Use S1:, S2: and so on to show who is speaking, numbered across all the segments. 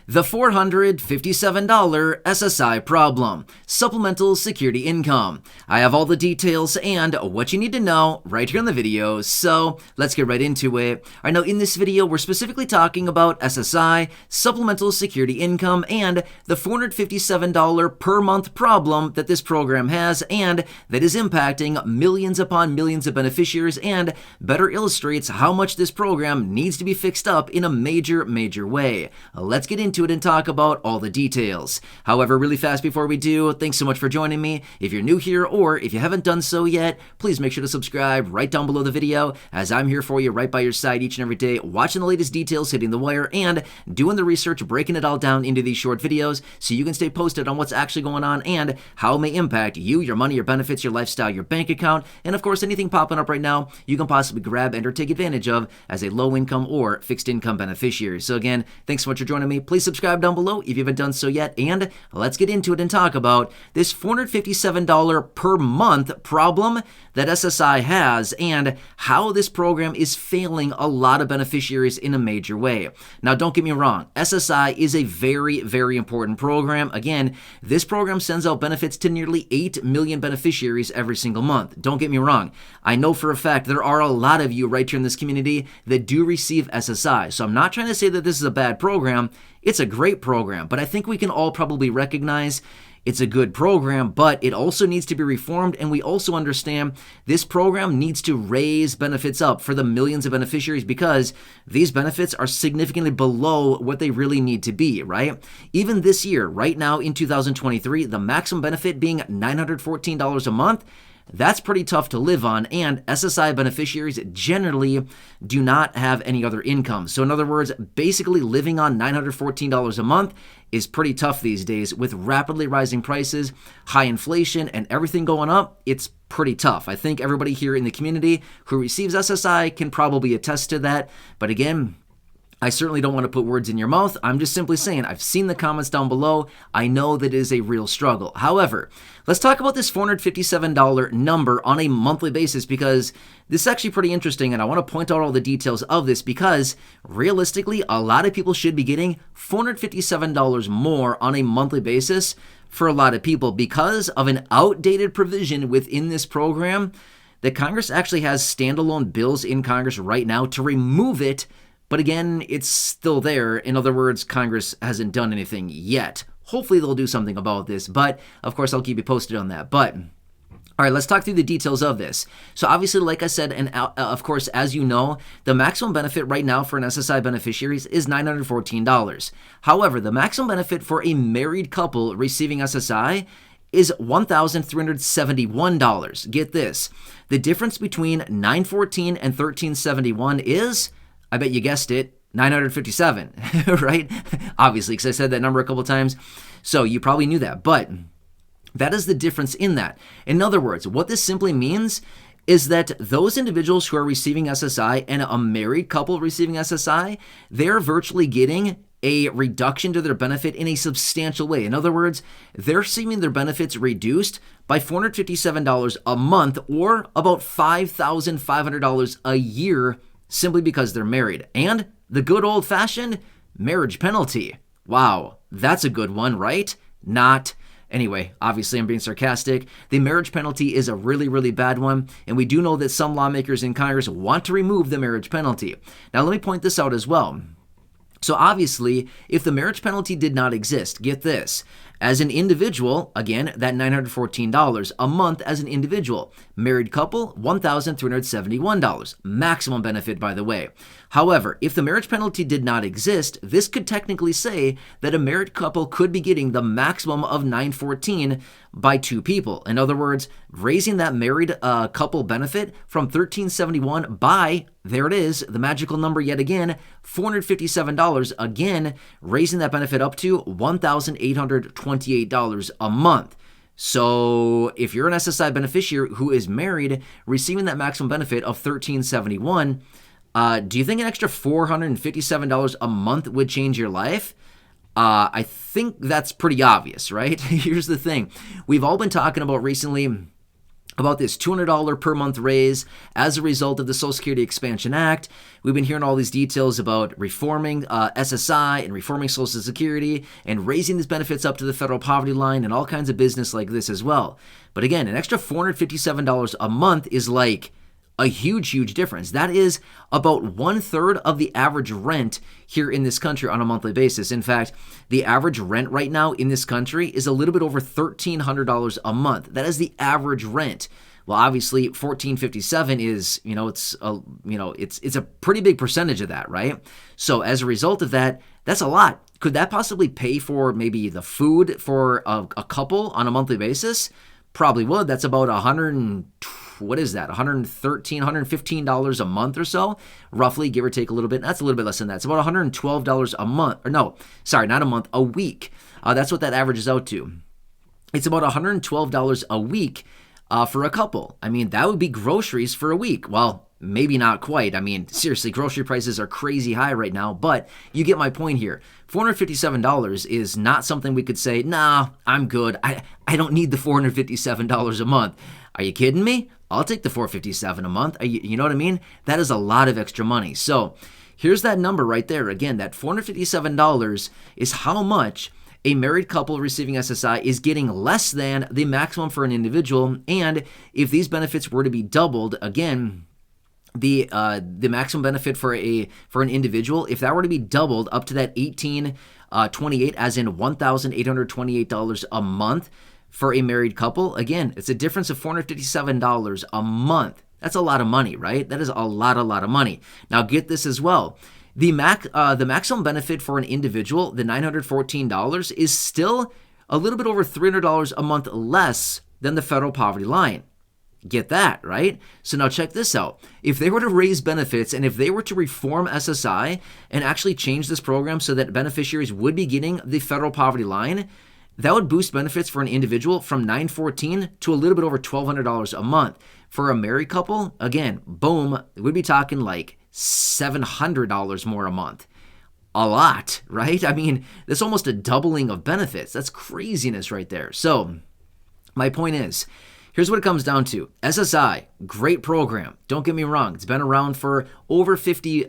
S1: The $457 SSI problem, supplemental security income. I have all the details and what you need to know right here in the video, so let's get right into it. All right, now in this video, we're specifically talking about SSI, supplemental security income, and the $457 per month problem that this program has and that is impacting millions upon millions of beneficiaries and better illustrates how much this program needs to be fixed up in a major way. Let's get into it and talk about all the details. However, really fast before we do, thanks so much for joining me. If you're new here or if you haven't done so yet, please make sure to subscribe right down below the video as I'm here for you right by your side each and every day, watching the latest details hitting the wire and doing the research, breaking it all down into these short videos so you can stay posted on what's actually going on and how it may impact you, your money, your benefits, your lifestyle, your bank account, and of course anything popping up right now you can possibly grab and or take advantage of as a low income or fixed income beneficiary. So again, thanks so much for joining me. Please subscribe down below if you haven't done so yet, and let's get into it and talk about this $457 per month problem that SSI has and how this program is failing a lot of beneficiaries in a major way. Now, don't get me wrong, SSI is a very important program. Again, this program sends out benefits to nearly 8 million beneficiaries every single month. Don't get me wrong, I know for a fact there are a lot of you right here in this community that do receive SSI, so I'm not trying to say that this is a bad program. It's a great program, but I think we can all probably recognize it's a good program, but it also needs to be reformed, and we also understand this program needs to raise benefits up for the millions of beneficiaries because these benefits are significantly below what they really need to be, right? Even this year, right now in 2023, the maximum benefit being $914 a month, that's pretty tough to live on, and SSI beneficiaries generally do not have any other income. So in other words, basically living on $914 a month is pretty tough these days with rapidly rising prices, high inflation, and everything going up. It's pretty tough. I think everybody here in the community who receives SSI can probably attest to that. But again, I certainly don't want to put words in your mouth. I'm just simply saying I've seen the comments down below. I know that it is a real struggle. However, let's talk about this $457 number on a monthly basis because this is actually pretty interesting, and I want to point out all the details of this because realistically, a lot of people should be getting $457 more on a monthly basis for a lot of people because of an outdated provision within this program that Congress actually has standalone bills in Congress right now to remove it. But again, it's still there. In other words, Congress hasn't done anything yet. Hopefully they'll do something about this, but of course I'll keep you posted on that. But all right, let's talk through the details of this. So obviously, like I said, and of course, as you know, the maximum benefit right now for an SSI beneficiary is $914. However, the maximum benefit for a married couple receiving SSI is $1,371. Get this. The difference between $914 and $1,371 is, I bet you guessed it, 957, right? Obviously, because I said that number a couple times. So you probably knew that, but that is the difference in that. In other words, what this simply means is that those individuals who are receiving SSI and a married couple receiving SSI, they're virtually getting a reduction to their benefit in a substantial way. In other words, they're seeing their benefits reduced by $457 a month or about $5,500 a year simply because they're married. And the good old-fashioned marriage penalty. Wow, that's a good one, right? Not. Anyway, obviously I'm being sarcastic. The marriage penalty is a really bad one, and we do know that some lawmakers in Congress want to remove the marriage penalty. Now let me point this out as well. So obviously, if the marriage penalty did not exist, get this, as an individual, again, that $914 a month as an individual. Married couple, $1,371. Maximum benefit, by the way. However, if the marriage penalty did not exist, this could technically say that a married couple could be getting the maximum of $914 by two people. In other words, raising that married couple benefit from $1,371 by, there it is, the magical number yet again, $457. Again, raising that benefit up to $1,828 a month. So if you're an SSI beneficiary who is married, receiving that maximum benefit of $1,371, do you think an extra $457 a month would change your life? I think that's pretty obvious, right? Here's the thing. We've all been talking about recently about this $200 per month raise as a result of the Social Security Expansion Act. We've been hearing all these details about reforming SSI and reforming Social Security and raising these benefits up to the federal poverty line and all kinds of business like this as well. But again, an extra $457 a month is like a huge, huge difference. That is about 1/3 of the average rent here in this country on a monthly basis. In fact, the average rent right now in this country is a little bit over $1,300 a month. That is the average rent. Well, obviously, $1,457 is, it's a pretty big percentage of that, right? So as a result of that, that's a lot. Could that possibly pay for maybe the food for a couple on a monthly basis? Probably would. That's about $113, $115 a month or so, roughly, give or take a little bit. That's a little bit less than that. It's about $112 a month, or no, sorry, not a month, a week. That's what that averages out to. It's about $112 a week for a couple. I mean, that would be groceries for a week. Well, maybe not quite. I mean, seriously, grocery prices are crazy high right now, but you get my point here. $457 is not something we could say, nah, I'm good. I don't need the $457 a month. Are you kidding me? I'll take the $457 a month. You know what I mean? That is a lot of extra money. So here's that number right there. Again, that $457 is how much a married couple receiving SSI is getting less than the maximum for an individual. And if these benefits were to be doubled, again, the maximum benefit for an individual, if that were to be doubled up to that $1,828, as in $1,828 a month for a married couple, again, it's a difference of $457 a month. That's a lot of money, right? That is a lot of money. Now get this as well. The maximum benefit for an individual, the $914, is still a little bit over $300 a month less than the federal poverty line. Get that, right? So now check this out. If they were to raise benefits and if they were to reform SSI and actually change this program so that beneficiaries would be getting the federal poverty line, that would boost benefits for an individual from $914 to a little bit over $1,200 a month. For a married couple, again, boom, we'd be talking like $700 more a month. A lot, right? I mean, that's almost a doubling of benefits. That's craziness right there. So my point is, here's what it comes down to. SSI, great program. Don't get me wrong. It's been around for over 50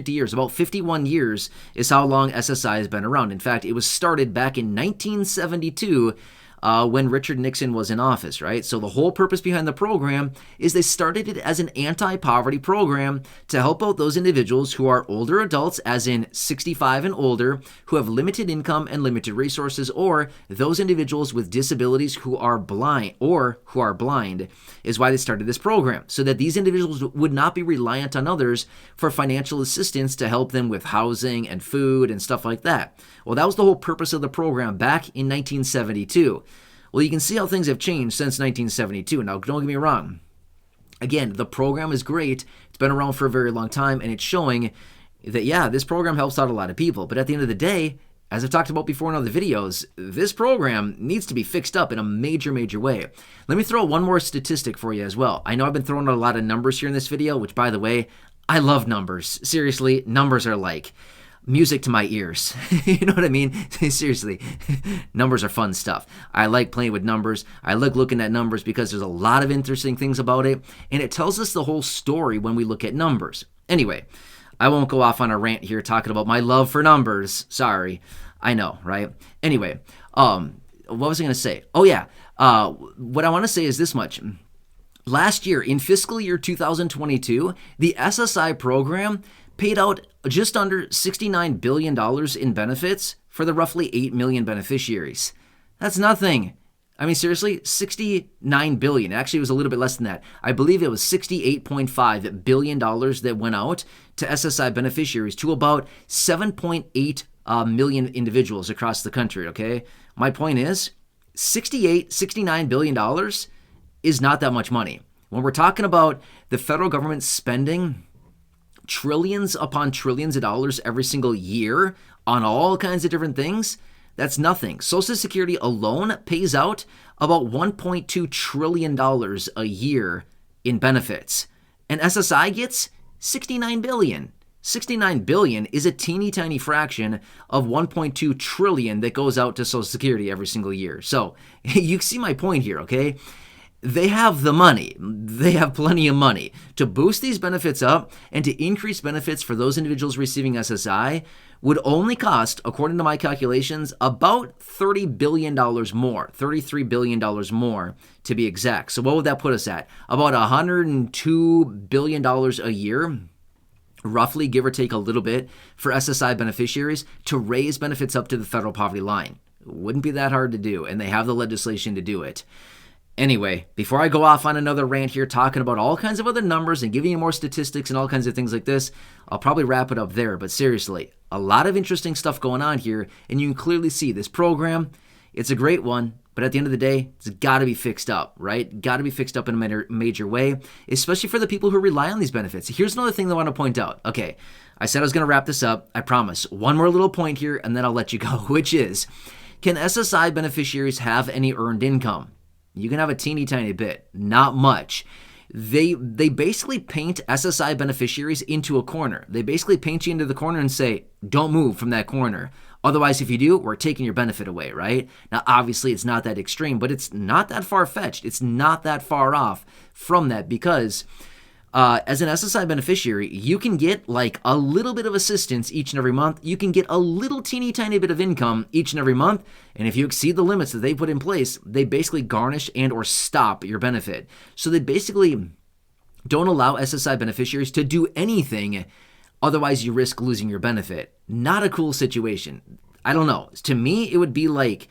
S1: years. About 51 years is how long SSI has been around. In fact, it was started back in 1972 when Richard Nixon was in office, right? So the whole purpose behind the program is they started it as an anti-poverty program to help out those individuals who are older adults, as in 65 and older, who have limited income and limited resources, or those individuals with disabilities who are blind, is why they started this program, so that these individuals would not be reliant on others for financial assistance to help them with housing and food and stuff like that. Well, that was the whole purpose of the program back in 1972. Well, you can see how things have changed since 1972. Now, don't get me wrong. Again, the program is great. It's been around for a very long time, and it's showing that, yeah, this program helps out a lot of people. But at the end of the day, as I've talked about before in other videos, this program needs to be fixed up in a major, major way. Let me throw one more statistic for you as well. I know I've been throwing out a lot of numbers here in this video, which, by the way, I love numbers. Seriously, numbers are like music to my ears. You know what I mean? Seriously, numbers are fun stuff. I like playing with numbers. I like looking at numbers because there's a lot of interesting things about it, and it tells us the whole story when we look at numbers. Anyway, I won't go off on a rant here talking about my love for numbers. Sorry. I know, right? Anyway, what was I going to say? Oh, yeah. What I want to say is this much. Last year, in fiscal year 2022, the SSI program paid out just under $69 billion in benefits for the roughly 8 million beneficiaries. That's nothing. I mean, seriously, $69 billion. Actually, it was a little bit less than that. I believe it was $68.5 billion that went out to SSI beneficiaries, to about 7.8 million individuals across the country, okay? My point is, $69 billion is not that much money. When we're talking about the federal government spending trillions upon trillions of dollars every single year on all kinds of different things, that's nothing. Social Security alone pays out about $1.2 trillion a year in benefits. And SSI gets $69 billion. $69 billion is a teeny tiny fraction of $1.2 trillion that goes out to Social Security every single year. So you see my point here, okay? they have the money. They have plenty of money to boost these benefits up, and to increase benefits for those individuals receiving SSI would only cost, according to my calculations, about $30 billion more, $33 billion more to be exact. So what would that put us at? About $102 billion a year, roughly, give or take a little bit, for SSI beneficiaries to raise benefits up to the federal poverty line. It wouldn't be that hard to do, and they have the legislation to do it. Anyway, before I go off on another rant here talking about all kinds of other numbers and giving you more statistics and all kinds of things like this, I'll probably wrap it up there. But seriously, a lot of interesting stuff going on here, and you can clearly see this program, it's a great one, but at the end of the day, it's got to be fixed up, right? Got to be fixed up in a major way, especially for the people who rely on these benefits. Here's another thing that I want to point out. Okay, I said I was going to wrap this up. I promise. One more little point here, and then I'll let you go, which is, can SSI beneficiaries have any earned income? You can have a teeny tiny bit, not much. They basically paint SSI beneficiaries into a corner. They basically paint you into the corner and say, don't move from that corner. Otherwise, if you do, we're taking your benefit away, right? Now, obviously, it's not that extreme, but it's not that far-fetched. It's not that far off from that, because as an SSI beneficiary, you can get like a little bit of assistance each and every month. You can get a little teeny tiny bit of income each and every month. And if you exceed the limits that they put in place, they basically garnish and or stop your benefit. So they basically don't allow SSI beneficiaries to do anything. Otherwise, you risk losing your benefit. Not a cool situation. I don't know. To me, it would be like,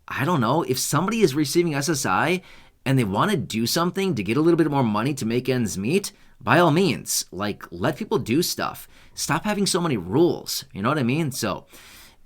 S1: I don't know, if somebody is receiving SSI and they want to do something to get a little bit more money to make ends meet, by all means, like, let people do stuff. Stop having so many rules. You know what I mean? So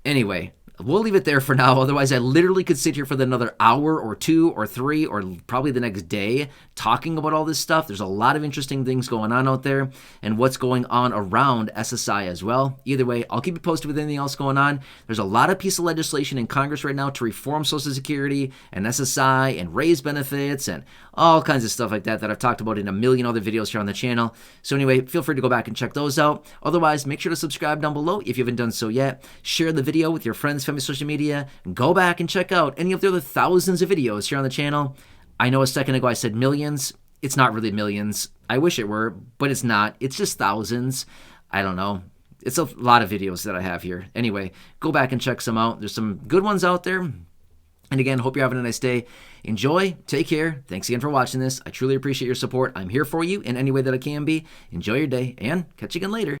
S1: anyway, we'll leave it there for now. Otherwise, I literally could sit here for another hour or two or three or probably the next day talking about all this stuff. There's a lot of interesting things going on out there and what's going on around SSI as well. Either way, I'll keep you posted with anything else going on. There's a lot of piece of legislation in Congress right now to reform Social Security and SSI and raise benefits and all kinds of stuff like that I've talked about in a million other videos here on the channel. So anyway, feel free to go back and check those out. Otherwise, make sure to subscribe down below if you haven't done so yet. Share the video with your friends, family, social media. Go back and check out any of the other thousands of videos here on the channel. I know a second ago I said millions. It's not really millions. I wish it were, but it's not. It's just thousands. I don't know. It's a lot of videos that I have here. Anyway, go back and check some out. There's some good ones out there. And again, hope you're having a nice day. Enjoy. Take care. Thanks again for watching this. I truly appreciate your support. I'm here for you in any way that I can be. Enjoy your day and catch you again later.